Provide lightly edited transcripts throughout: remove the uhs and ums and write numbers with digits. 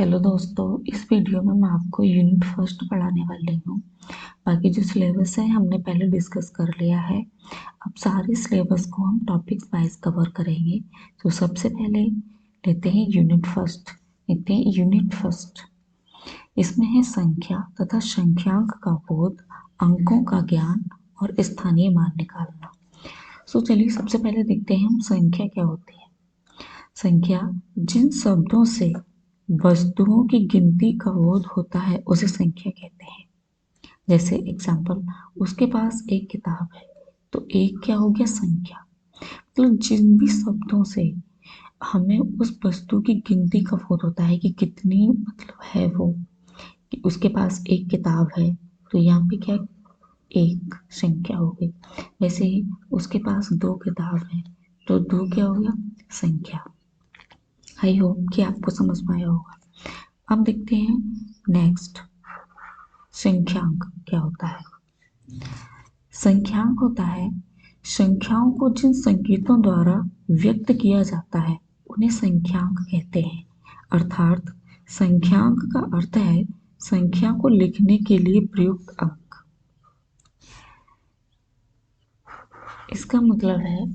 Hello दोस्तों, इस video में मैं आपको यूनिट फर्स्ट पढ़ाने वाली हूँ। बाकी जो सिलेबस है हमने पहले डिस्कस कर लिया है। अब सारे सिलेबस को हम टॉपिक्स वाइज कवर करेंगे। तो सबसे पहले लेते हैं यूनिट फर्स्ट। देखते हैं यूनिट फर्स्ट। इसमें है संख्या तथा संख्यांक का बोध, अंकों का ज्ञान और स्थानीय मान निकालना। चलिए सबसे पहले देखते हैं हम संख्या क्या होती है। संख्या जिन शब्दों से वस्तुओं की गिनती का बोध होता है उसे संख्या कहते हैं। जैसे एग्जाम्पल, उसके पास एक किताब है, तो एक क्या हो गया? संख्या। मतलब जिन भी शब्दों से हमें उस वस्तु की गिनती का बोध होता है कि कितनी मतलब है वो, कि उसके पास एक किताब है, तो यहाँ पे क्या, एक संख्या हो गई। वैसे ही उसके पास दो किताब है, तो दो क्या हो गया? संख्या। आई होप कि आपको समझ में आया होगा। अब देखते हैं नेक्स्ट, संख्यांक क्या होता है। संख्यांक होता है संख्याओं को जिन संकेतों द्वारा व्यक्त किया जाता है उन्हें संख्यांक कहते हैं। अर्थात संख्यांक का अर्थ है संख्या को लिखने के लिए प्रयुक्त अंक। इसका मतलब है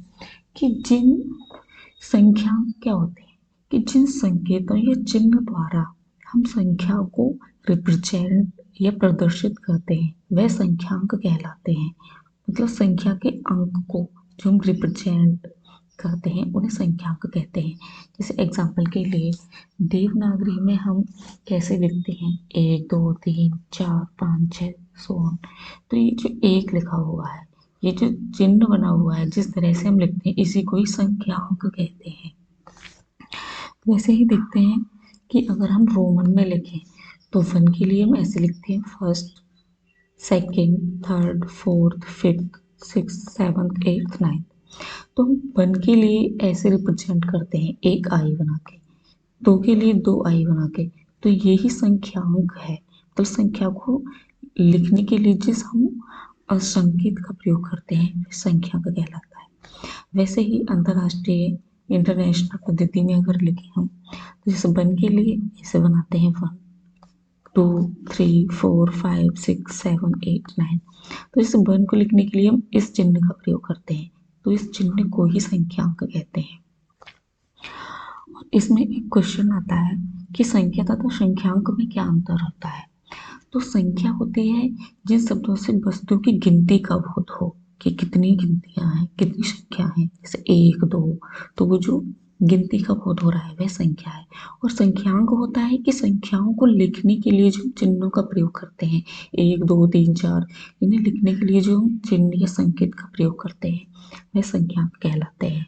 कि जिन संख्यांक क्या होते हैं कि जिन संकेतों या चिन्ह द्वारा हम संख्या को रिप्रेजेंट या प्रदर्शित करते हैं वह संख्यांक कहलाते हैं। मतलब संख्या के अंक को जो हम रिप्रेजेंट करते हैं उन्हें संख्यांक कहते हैं। जैसे एग्जाम्पल के लिए देवनागरी में हम कैसे लिखते हैं, 1 2 3 4 5 6 सो ऑन। तो ये जो एक लिखा हुआ है, ये जो चिन्ह बना हुआ है, जिस तरह से हम लिखते हैं इसी को ही संख्यांक कहते हैं। वैसे ही देखते हैं कि अगर हम रोमन में लिखें तो वन के लिए हम ऐसे लिखते हैं, first, second, third, fourth, fifth, six, seventh, eighth, ninth. तो हम वन के लिए ऐसे रिप्रेजेंट करते हैं, एक आई बना के, दो के लिए दो आई बना के। तो यही संख्यांक है। तो संख्या को लिखने के लिए जिस हम संकेत का प्रयोग करते हैं संख्यांक कहलाता है। वैसे ही अंतरराष्ट्रीय इंटरनेशनल पद्धति में अगर लिखें हम, तो जैसे वन के लिए ऐसे बनाते हैं, 1 2 3 4 5 6 7 8 9। तो इस वन को लिखने के लिए हम इस चिन्ह का प्रयोग करते हैं, तो इस चिन्ह को ही संख्यांक कहते हैं। और इसमें एक क्वेश्चन आता है कि संख्या तथा संख्यांक में क्या अंतर होता है। तो संख्या होती है जिन शब्दों से वस्तु की गिनती का बोध हो कि कितनी गिनतियां हैं, कितनी संख्या है, जैसे 1 2, तो वो जो गिनती का बोध हो रहा है वह संख्या है। और संख्यांक होता है कि संख्याओं को लिखने के लिए जो चिन्हों का प्रयोग करते हैं, 1 2 3 4, इन्हें लिखने के लिए जो चिन्ह या संकेत का प्रयोग करते हैं वह संख्यांक कहलाते हैं।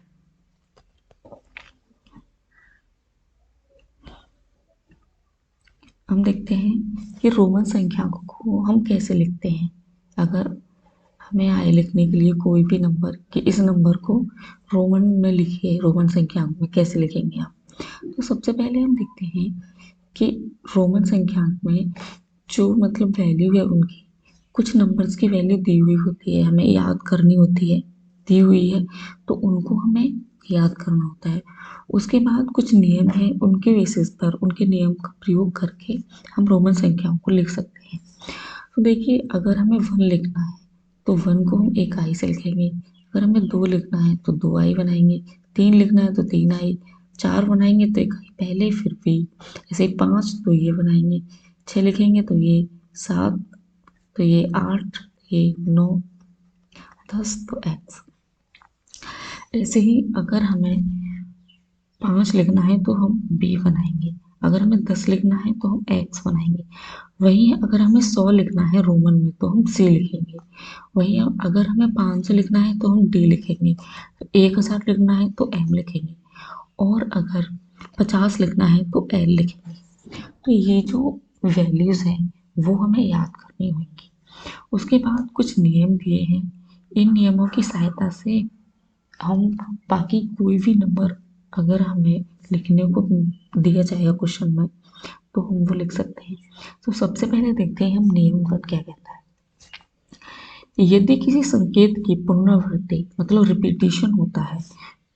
हम देखते हैं कि रोमन संख्यांकों को हम कैसे लिखते हैं। अगर हमें आए लिखने के लिए कोई भी नंबर, कि इस नंबर को रोमन में लिखिए, रोमन संख्यांक में कैसे लिखेंगे आप। तो सबसे पहले हम देखते हैं कि रोमन संख्यांक में जो मतलब वैल्यू है उनकी, कुछ नंबर्स की वैल्यू दी हुई होती है, हमें याद करनी होती है, दी हुई है तो उनको हमें याद करना होता है। उसके बाद कुछ नियम हैं, उनके बेसिस पर उनके नियम का प्रयोग करके हम रोमन संख्याओं को लिख सकते हैं। तो देखिए, अगर हमें 1 लिखना है तो 1 को हम एक आई से लिखेंगे। अगर हमें 2 लिखना है तो 2 आई बनाएंगे। 3 लिखना है तो 3 आई। 4 बनाएंगे तो एक आई पहले फिर बी। ऐसे 5 तो ये बनाएंगे। 6 लिखेंगे तो ये, 7 तो ये, 8 ये, 9, 10 तो एक्स। ऐसे ही अगर हमें 5 लिखना है तो हम बी बनाएंगे। अगर हमें 10 लिखना है तो हम एक्स बनाएंगे। वहीं अगर हमें 100 लिखना है रोमन में तो हम सी लिखेंगे। वहीं अगर हमें 500 लिखना है तो हम डी लिखेंगे। 1000 लिखना है तो एम लिखेंगे। और अगर 50 लिखना है तो एल लिखेंगे। तो ये जो वैल्यूज़ हैं वो हमें याद करनी होंगी। उसके बाद कुछ नियम दिए हैं, इन नियमों की सहायता से हम बाकी कोई भी नंबर अगर हमें लिखने को दिया जाएगा क्वेश्चन में तो हम वो लिख सकते हैं। तो सबसे पहले देखते हैं हम नियम वन क्या कहता है। यदि किसी संकेत की पुनरावृत्ति मतलब रिपीटिशन होता है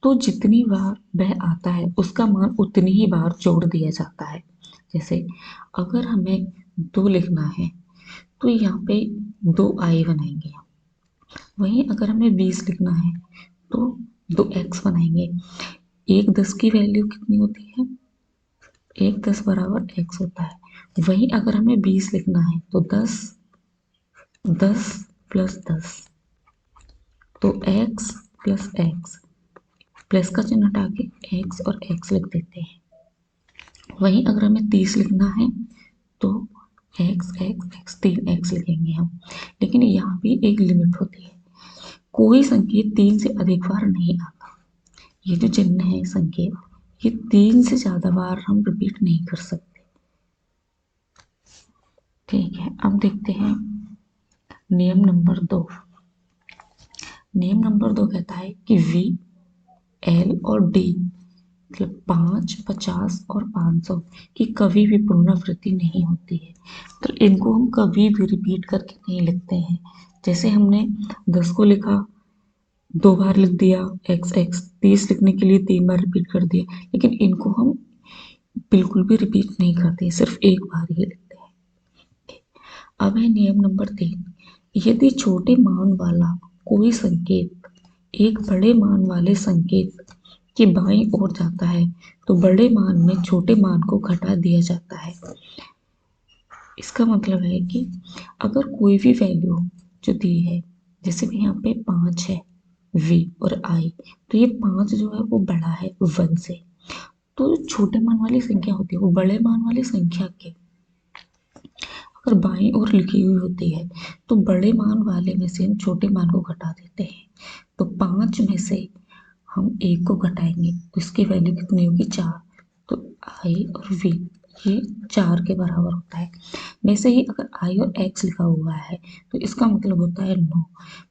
तो जितनी बार वह आता है उसका मान उतनी ही बार जोड़ दिया जाता है। जैसे अगर हमें 2 लिखना है तो यहाँ पे 2 आई बनाएंगे हम। वहीं अगर हमें 20 लिखना है तो 2 एक्स बनाएंगे। 1 10 की वैल्यू कितनी होती है? 1 10 बराबर एक्स होता है। वहीं अगर हमें 20 लिखना है तो 10 10 प्लस 10 तो x प्लस एक्स, प्लस का चिन्ह हटा के x और x लिख देते हैं। वहीं अगर हमें 30 लिखना है तो x x x 3x लिखेंगे हम। लेकिन यहाँ भी एक लिमिट होती है, कोई संकेत 3 से अधिक बार नहीं आता। ये जो चिन्ह है संकेत, ये 3 से ज़्यादा बार हम रिपीट नहीं कर सकते। ठीक है, अब देखते हैं नियम नंबर 2। नियम नंबर 2 कहता है कि V, L और D मतलब 5, 50 और 500 की कभी भी पुनरावृत्ति नहीं होती है। तो इनको हम कभी भी रिपीट करके नहीं लिखते हैं। जैसे हमने 10 को लिखा, 2 बार लिख दिया x x, 30 लिखने के लिए 3 बार रिपीट कर दिया, लेकिन इनको हम बिल्कुल भी रिपीट नहीं करते, सिर्फ एक बार ही लिखते हैं। अब है नियम नंबर 3। यदि छोटे मान वाला कोई संकेत एक बड़े मान वाले संकेत के बाईं ओर जाता है तो बड़े मान में छोटे मान को घटा दिया जाता है। इसका मतलब है कि अगर कोई भी वैल्यू जो दी है, जैसे कि यहाँ पे 5 है v और i, तो ये 5 जो है वो बड़ा है 1 से, तो जो छोटे मान वाली संख्या होती है वो बड़े मान वाली संख्या के अगर बाईं ओर लिखी हुई होती है तो बड़े मान वाले में से हम छोटे मान को घटा देते हैं। तो 5 में से हम 1 को घटाएंगे तो इसकी वैल्यू कितनी होगी? 4। तो i और v ये 4 के बराबर होता है। वैसे ही अगर i और x लिखा हुआ है तो इसका मतलब होता है 9।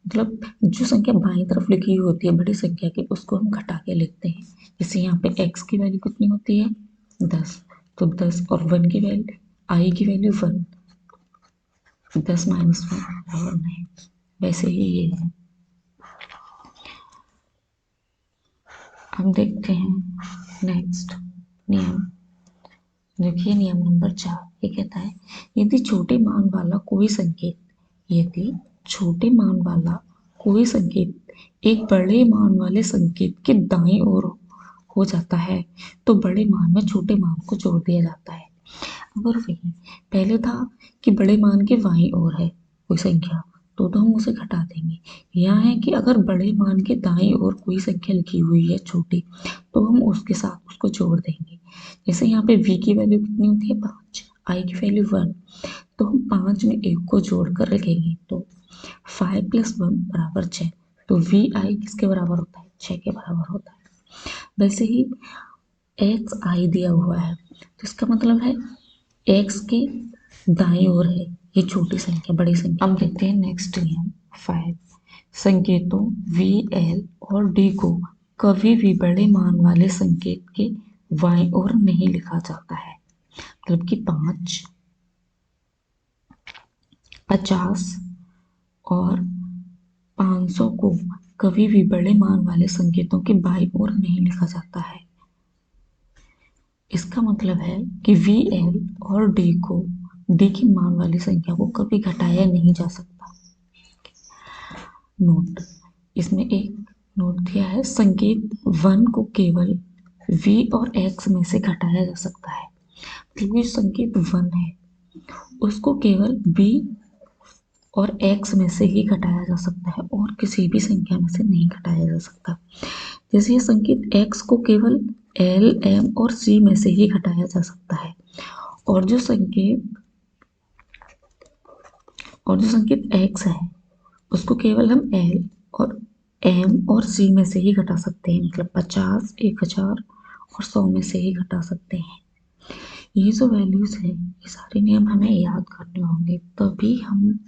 मतलब जो संख्या बाईं तरफ लिखी हुई होती है बड़ी संख्या की, उसको हम घटा के लिखते हैं। जैसे यहाँ पे x की वैल्यू कितनी होती है? 10। तो 10 और 1 की वैल्यू, i की वैल्यू 1, 10 माइनस 1 बराबर 9। वैसे ही ये है। अब देखते हैं नेक्स्ट नियम। देखिए नियम नंबर 4, ये कहता है यदि छोटे मान वाला कोई संकेत, यदि छोटे मान वाला कोई संकेत एक बड़े मान वाले संकेत के दाईं ओर हो जाता है तो बड़े मान में छोटे मान को जोड़ दिया जाता है। अगर वही पहले था कि बड़े मान के बाईं ओर है कोई संख्या तो हम उसे घटा देंगे। यहाँ है कि अगर बड़े मान के दाईं ओर कोई संख्या लिखी हुई है छोटी, तो हम उसके साथ उसको जोड़ देंगे। जैसे यहाँ पे v की वैल्यू कितनी होती है? 5, i की वैल्यू 1, तो हम 5 में 1 को जोड़ कर लिखेंगे तो 5 + 1 बराबर 6। तो vi किसके बराबर होता है? 6 के बराबर होता है। वैसे ही x i दिया हुआ है तो इसका मतलब है x के दाईं ओर है ये छोटी संख्या बड़ी संख्या। अब देखते हैं नेक्स्ट नियम 5। संकेतों v, l और d को कभी भी बड़े मान वाले संकेत के बाईं ओर नहीं लिखा जाता है। मतलब कि 5, 50 और 500 को कभी भी बड़े मान वाले संकेतों के बाईं ओर नहीं लिखा जाता है। इसका मतलब है कि v, l और d को, d की मान वाली संख्या को कभी घटाया नहीं जा सकता। नोट, इसमें एक नोट दिया है, संकेत 1 को केवल v और x में से घटाया जा सकता है। क्योंकि संकेत 1 है उसको केवल b और x में से ही घटाया जा सकता है और किसी भी संख्या में से नहीं घटाया जा सकता। जैसे ये संकेत x को केवल l, m और c में से ही घटाया जा सकता है और जो संकेत x है उसको केवल हम l और m और c में से ही घटा सकते हैं। मतलब 50, 1000 और 100 में से ही घटा सकते हैं। ये जो वैल्यूज है ये सारे नियम हमें याद करने होंगे तभी हम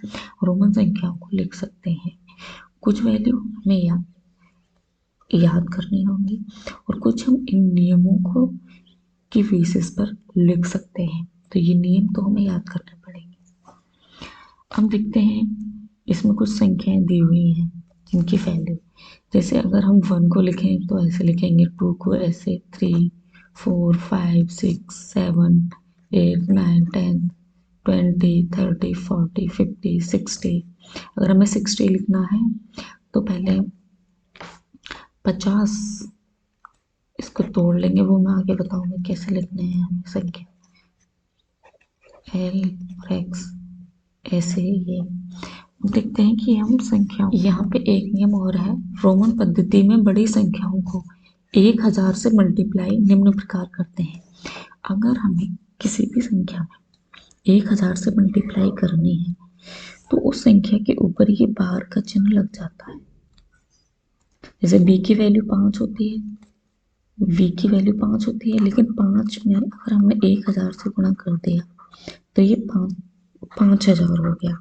रोमन संख्याओं को लिख सकते हैं। कुछ वैल्यू हमें याद करनी होंगी और कुछ हम इन नियमों को की बेसिस पर लिख सकते हैं। तो ये नियम तो हमें याद करने पड़ेंगे। हम देखते हैं इसमें कुछ संख्याएं दी हुई हैं जिनकी वैल्यू, जैसे अगर हम 1 को लिखें तो ऐसे लिखेंगे, 2 को ऐसे, 3, 4, 5, 6, 7, 8 9 10 20 30 40 50 60। अगर हमें 60 लिखना है तो पहले 50 इसको तोड़ लेंगे, वो मैं आगे बताऊंगी कैसे लिखने हैं हमें संख्या एल और एक्स। ऐसे ये देखते हैं कि हम संख्याओं, यहाँ पे एक नियम और है। रोमन पद्धति में बड़ी संख्याओं को 1000 से मल्टीप्लाई निम्न प्रकार करते हैं। अगर हमें किसी भी संख्या में 1000 से मल्टीप्लाई करनी है तो उस संख्या के ऊपर ये बार का चिन्ह लग जाता है। जैसे b की वैल्यू 5 होती है, v की वैल्यू 5 होती है, लेकिन 5 में अगर हमने 1000 से गुणा कर दिया तो ये 5000 हो गया।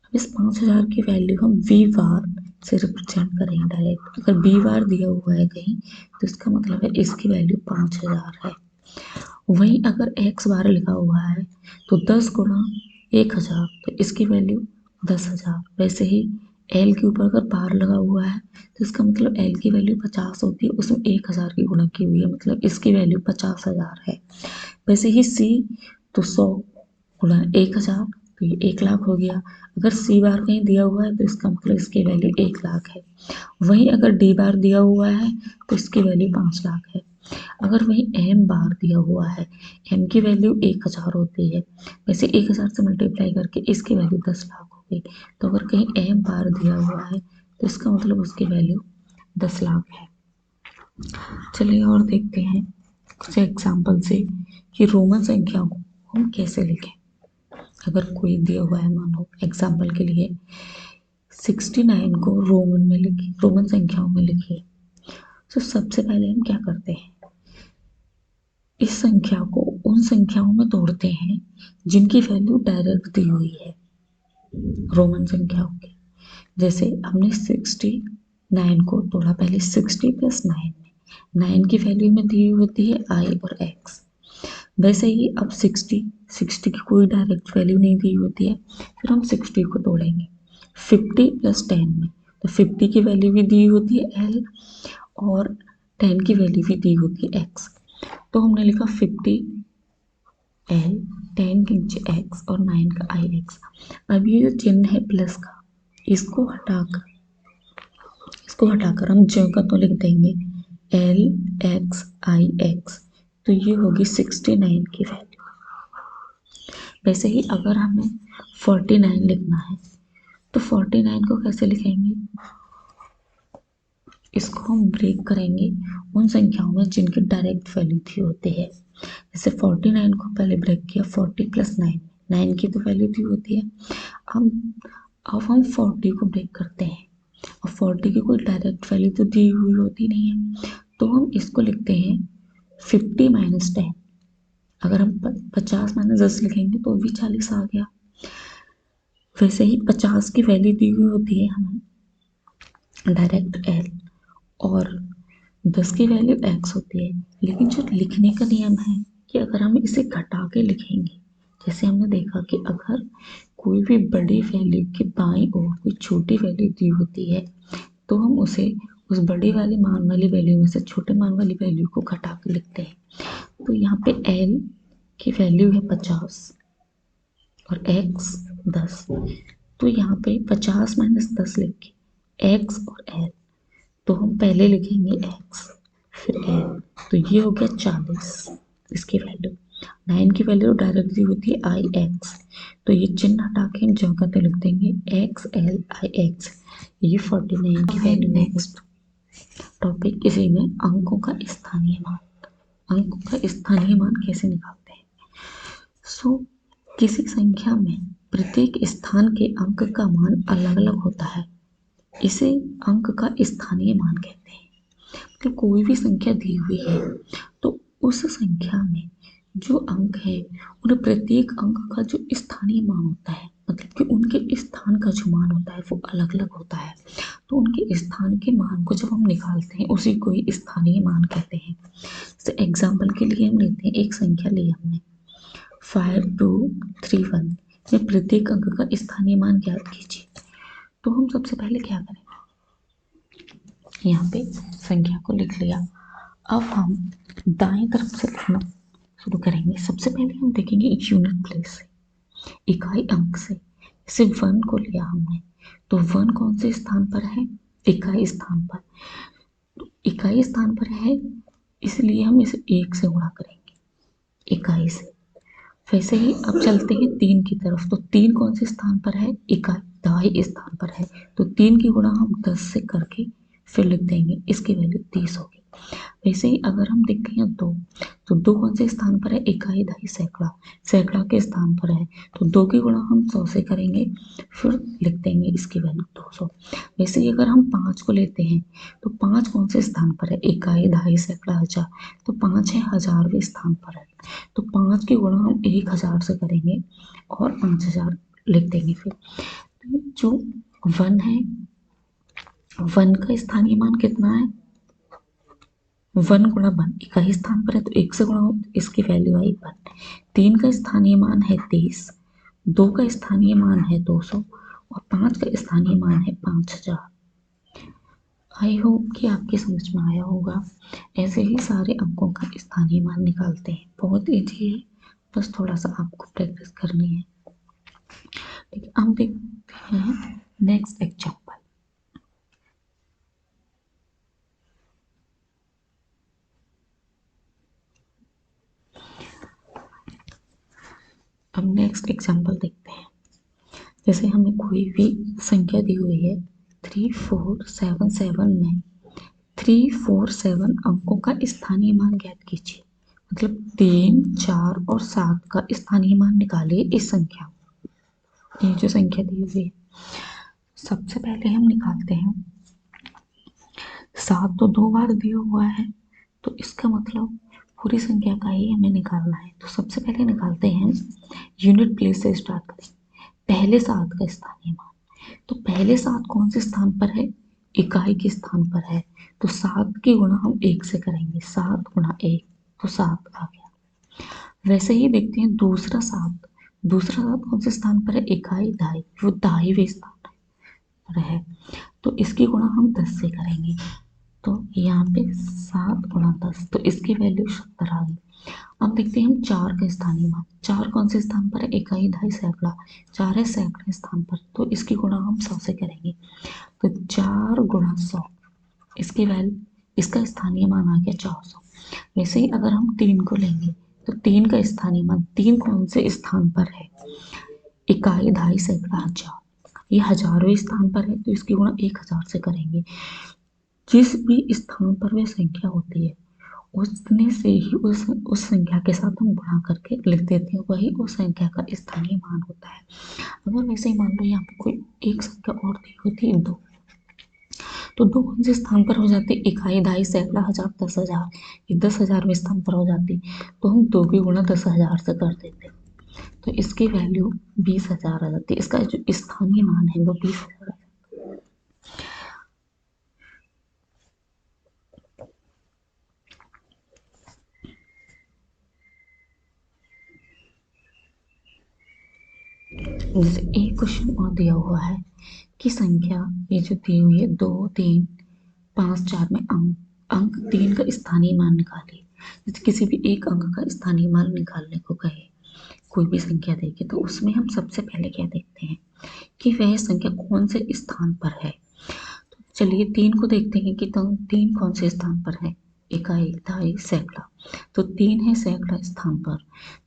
अब इस 5000 की वैल्यू हम v बार से रिप्रेजेंट करेंगे डायरेक्ट। अगर b बार दिया हुआ है कहीं तो इसका मतलब है इसकी वैल्यू 5000 है। वहीं अगर x बार लिखा हुआ है तो 10 गुणा 1000 तो इसकी वैल्यू 10,000। वैसे ही l के ऊपर अगर बार लगा हुआ है तो इसका मतलब l की वैल्यू 50 होती है, उसमें 1000 की गुणा की हुई है, मतलब इसकी वैल्यू 50,000 है। वैसे ही c तो 100 गुणा 1000 तो ये 1,00,000 हो गया। अगर सी बार कहीं दिया हुआ है तो इसका मतलब इसकी वैल्यू 1,00,000 है। वहीं अगर डी बार दिया हुआ है तो इसकी वैल्यू 5,00,000 है। अगर वहीं एम बार दिया हुआ है, एम की वैल्यू 1000 होती है, वैसे 1000 से मल्टीप्लाई करके इसकी वैल्यू 10,00,000 हो गई। तो अगर कहीं एम बार दिया हुआ है तो इसका मतलब उसकी वैल्यू 10,00,000 है। चलिए और देखते हैं कुछ एग्जाम्पल से कि रोमन संख्या को हम कैसे लिखें। अगर कोई दिया हुआ है, मानो एग्जाम्पल के लिए 69 को रोमन में लिखिए, रोमन संख्याओं में लिखिए। तो सबसे पहले हम क्या करते हैं, इस संख्या को उन संख्याओं में तोड़ते हैं जिनकी वैल्यू डायरेक्ट दी हुई है रोमन संख्याओं की। जैसे हमने 69 को तोड़ा, पहले 60 + 9 में 9 की वैल्यू में दी होती है i और x। वैसे ही अब 60 की कोई डायरेक्ट वैल्यू नहीं दी होती है, फिर हम 60 को तोड़ेंगे 50 + 10 में, तो 50 की वैल्यू भी दी होती है l और 10 की वैल्यू भी दी होती है x। तो हमने लिखा 50 l 10 के नीचे x और 9 का ix। अब ये जो चिन्ह है प्लस का, इसको हटाकर हम ज्यों का तो लिख देंगे l x i x। तो ये होगी 69 की वैल्यू। वैसे ही अगर हमें 49 लिखना है तो 49 को कैसे लिखेंगे, इसको हम ब्रेक करेंगे उन संख्याओं में जिनकी डायरेक्ट वैल्यू दी होती है। जैसे 49 को पहले ब्रेक किया 40 + 9, 9 की तो वैल्यू दी होती है। अब हम 40 को ब्रेक करते हैं और 40 की कोई डायरेक्ट वैल्यू तो दी हुई होती नहीं है, तो हम इसको लिखते हैं 50 - 10। अगर हम 50 - 10 लिखेंगे तो भी 40 आ गया। वैसे ही 50 की वैल्यू दी हुई होती है हमें डायरेक्ट l और 10 की वैल्यू x होती है। लेकिन जो लिखने का नियम है कि अगर हम इसे घटा के लिखेंगे, जैसे हमने देखा कि अगर कोई भी बड़ी वैल्यू के बाईं ओर कोई छोटी वैल्यू दी होती है तो हम उसे उस बड़ी वाली मान वाली वैल्यू में से छोटे मान वाली वैल्यू को घटा के लिखते हैं। तो यहाँ पे l की वैल्यू है 50 और x 10, तो यहाँ पे 50 - 10 लिख के x और l, तो हम पहले लिखेंगे x फिर l, तो ये हो गया 40 इसकी वैल्यू। 9 की वैल्यू डायरेक्ट दी होती है i x, तो ये चिन्ह हटा के हम जगह पे लिख देंगे x l i x। ये 49 की वैल्यू। नेक्स्ट टॉपिक, इसी में अंकों का स्थानीय मान। अंकों का स्थानीय मान कैसे निकालते हैं। किसी संख्या में प्रत्येक स्थान के अंक का मान अलग अलग होता है, इसे अंक का स्थानीय मान कहते हैं। मतलब कोई भी संख्या दी हुई है तो उस संख्या में जो अंक है उन प्रत्येक अंक का जो स्थानीय मान होता है, मतलब कि उनके स्थान का जो मान होता है वो अलग अलग होता है। तो उनके स्थान के मान को जब हम निकालते हैं उसी को ही स्थानीय मान कहते हैं। जैसे एग्जाम्पल के लिए हम लेते हैं, एक संख्या ली हमने 5231 में प्रत्येक अंक का स्थानीय मान ज्ञात कीजिए। तो हम सबसे पहले क्या करेंगे, यहाँ पे संख्या को लिख लिया। अब हम दाएं तरफ से लिखना शुरू करेंगे। सबसे पहले हम देखेंगे यूनिट प्लेस से, इकाई अंक से। जैसे 1 को लिया हमने, तो 1 कौन से स्थान पर है? इकाई स्थान पर। तो इकाई स्थान पर है, इसलिए हम इसे 1 से गुणा करेंगे, इकाई से। वैसे ही अब चलते हैं 3 की तरफ, तो 3 कौन से स्थान पर है? इकाई दहाई स्थान पर है, तो 3 की गुणा हम 10 से करके फिर लिख देंगे, इसकी वैल्यू 30 होगी। वैसे ही अगर हम देखते हैं 2, तो 2 कौन से स्थान पर है? इकाई दहाई सैकड़ा, सैकड़ा के स्थान पर है, तो 2 की गुणा हम 100 से करेंगे, फिर लिख देंगे इसकी वैल्यू 200। वैसे ही अगर हम 5 को लेते हैं, तो 5 कौन से स्थान पर है? इकाई दहाई सैकड़ा हजार, तो 5 है हजारवें स्थान पर है, तो 5 की गुणा हम 1000 से करेंगे और 5000 लिख देंगे। फिर तो जो 1 है, 1 का स्थानीय मान कितना है? 1 गुणा 1 इकाई स्थान पर है, तो 1 से गुणा हो, इसकी वैल्यू आई 1। 3 का स्थानीय मान है 30, 2 का स्थानीय मान है 200 और 5 का स्थानीय मान है 5000। आई होप कि आपके समझ में आया होगा। ऐसे ही सारे अंकों का स्थानीय मान निकालते हैं, बहुत ईजी है, बस थोड़ा सा आपको प्रैक्टिस करनी है। ठीक है, हम देखते हैं नेक्स्ट एग्जाम्पल। अब नेक्स्ट एग्जाम्पल देखते हैं। जैसे हमें कोई भी संख्या दी हुई है 3477 में 347 अंकों का स्थानीय मान ज्ञात कीजिए। मतलब 3, 4 और 7 का स्थानीय मान निकालिए इस संख्या, ये जो संख्या दी हुई है। सबसे पहले हम निकालते हैं, 7 तो 2 बार दिया हुआ है, तो इसका मतलब पूरी संख्या का ही हमें निकालना है। तो सबसे पहले निकालते हैं, यूनिट प्लेस से स्टार्ट करें, पहले 7 का स्थानीय मान। तो पहले 7 कौन से स्थान पर है? इकाई के स्थान पर है, तो 7 की गुणा हम 1 से करेंगे, 7 गुणा 1 तो 7 आ गया। वैसे ही देखते हैं दूसरा 7, दूसरा 7 कौन से स्थान पर है? इकाई दहाई, वो दहाईवें स्थान पर है, तो इसकी गुणा हम 10 से करेंगे, तो यहाँ पे 7 गुणा 10, तो इसकी वैल्यू 70 आ गई। अब देखते हैं हम 4 का स्थानीय मान, 4 कौन से स्थान पर है? इकाई दहाई सैकड़ा, 4 है सैकड़े स्थान पर, तो इसकी गुणा हम 100 से करेंगे, तो 4 गुणा 100, इसकी वैल्यू, इसका स्थानीय मान आ गया 400। वैसे ही अगर हम 3 को लेंगे, तो 3 का स्थानीय मान, 3 कौन से स्थान पर है? इकाई दहाई सैकड़ा हजार, ये हजारवें स्थान पर है, तो इसकी गुणा 1000 से करेंगे। जिस भी स्थान पर वह संख्या होती है, उतने से ही उस संख्या के साथ हम गुणा करके लिख देते हैं, वही उस संख्या का स्थानीय मान होता है। अगर वैसे ही मान लो यहाँ पे कोई एक संख्या और दी होती है 2, तो 2 कौन से स्थान पर हो जाती? इकाई दहाई सैकड़ा हजार 10,000, ये 10,000 में स्थान पर हो जाती, तो हम 2 की गुणा 10,000 से कर देते, तो इसकी वैल्यू 20,000 आ जाती है। इसका जो स्थानीय मान है वो 20,000। जैसे एक क्वेश्चन और दिया हुआ है कि संख्या ये जो दी हुई है 2, 3, 5, 4 में अंक 3 का स्थानीय मान निकालिए। जैसे किसी भी एक अंक का स्थानीय मान निकालने को कहे, कोई भी संख्या देगी, तो उसमें हम सबसे पहले क्या देखते हैं कि वह संख्या कौन से स्थान पर है। तो चलिए 3 को देखते हैं कि तो 3 कौन से स्थान पर है? इकाई दहाई सैकड़ा, तो 3 है सैकड़ा स्थान पर,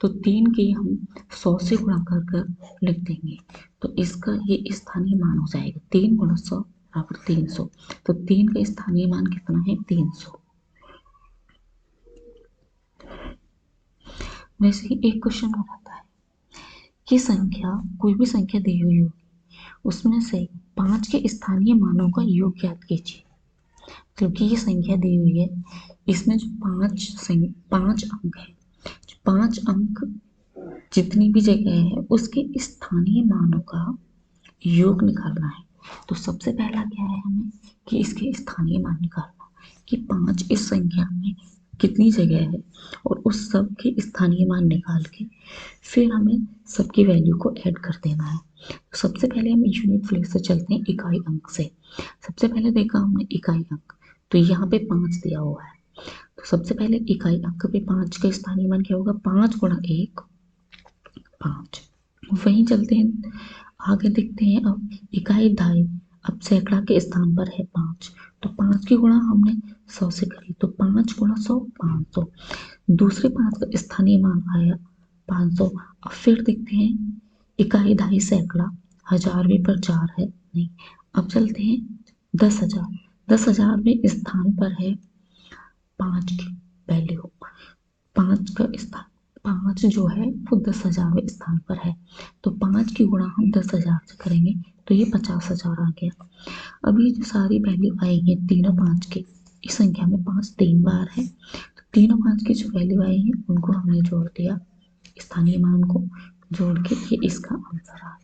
तो 3 की हम 100 से गुणा कर कर लिख देंगे, तो इसका ये स्थानीय मान हो जाएगा 3 गुणा 100 बराबर 300। तो 3 का स्थानीय मान कितना है? 300। वैसे ही एक क्वेश्चन और आता है कि संख्या, कोई भी संख्या दी हुई होगी, उसमें से 5 के स्थानीय मानों का योग ज्ञात कीजिए। क्योंकि ये संख्या दी हुई है, इसमें जो 5 अंक है, जो 5 अंक जितनी भी जगह है उसके स्थानीय मानों का योग निकालना है। तो सबसे पहला क्या है हमें कि इसके स्थानीय मान निकालना, कि 5 इस संख्या में कितनी जगह है, और उस सब के स्थानीय मान निकाल के फिर हमें सबकी वैल्यू को ऐड कर देना है। तो सबसे पहले हम यूनिट प्लेस से चलते हैं, इकाई अंक से। सबसे पहले देखा हमने इकाई अंक, तो यहाँ पे 5 दिया हुआ है, तो सबसे पहले इकाई अंक पे 5 का स्थानीय मान क्या होगा, 5 गुणा 1 5। वहीं चलते हैं आगे, देखते हैं अब इकाई ढाई, अब सैकड़ा के स्थान पर है 5, तो 5 की गुणा हमने 100 से करी, तो 5 गुणा 100 500। दूसरे 5 का स्थानीय मान आया 500। अब फिर देखते हैं इकाई ढाई सैकड़ा, 1000 भी पर 4 है नहीं। अब चलते हैं 10,000, 10,000 में स्थान पर है 5 की वैल्यू, 5 का स्थान 5 जो है वो 10,000वें स्थान पर है, तो 5 की गुणा हम 10,000 से करेंगे तो ये 50,000 आ गया। अब ये जो सारी वैल्यू आई है तीनों 5 के, इस संख्या में 5 3 बार है, तो तीनों 5 की जो वैल्यू आई है उनको हमने जोड़ दिया, स्थानीय मान को जोड़ के ये इसका आंसर आ गया।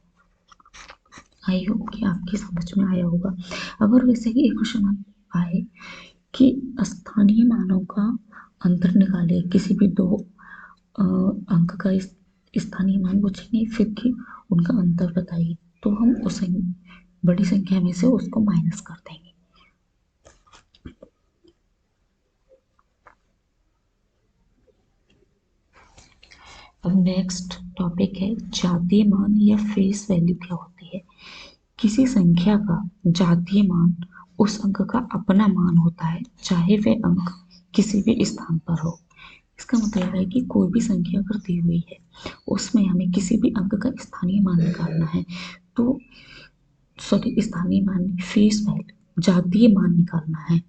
आई होप कि आपकी समझ में आया होगा। अगर वैसे ही एक क्वेश्चन आए कि स्थानीय मानों का अंतर निकाले, किसी भी दो अंक का स्थानीय मान पूछेंगे फिर कि उनका अंतर बताइए, तो हम उस बड़ी संख्या में से उसको माइनस कर देंगे। अब नेक्स्ट टॉपिक है जातीय मान या फेस वैल्यू क्या होती है। किसी संख्या का जातीय मान उस अंक का अपना मान होता है, चाहे वह अंक किसी भी स्थान पर हो। इसका मतलब है कि कोई भी संख्या अगर दी हुई है उसमें हमें किसी भी अंक का स्थानीय मान निकालना है, तो सॉरी स्थानीय मान फेस वैल्यू जातीय मान निकालना है,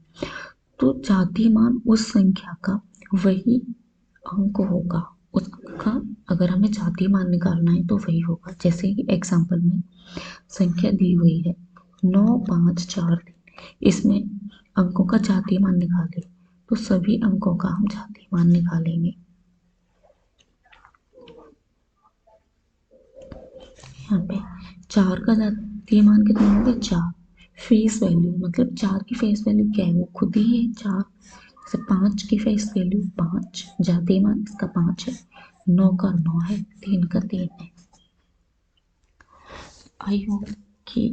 तो जातीय मान उस संख्या का वही अंक होगा, उस अंक का अगर हमें जातीय मान निकालना है तो वही होगा। जैसे कि एग्जाम्पल में संख्या दी हुई है 9 5 4 3, इसमें अंकों का जातीय मान निकाले तो सभी अंकों का हम जातीय मान निकालेंगे। यहाँ पे 4 का जातीय मान कितना होगा 4, फेस वैल्यू मतलब 4 की फेस वैल्यू क्या है, वो खुद ही है 4। जैसे 5 की फेस वैल्यू 5, जातीय मान इसका 5 है, 9 का 9 है, 3 का 3 है। आई होप कि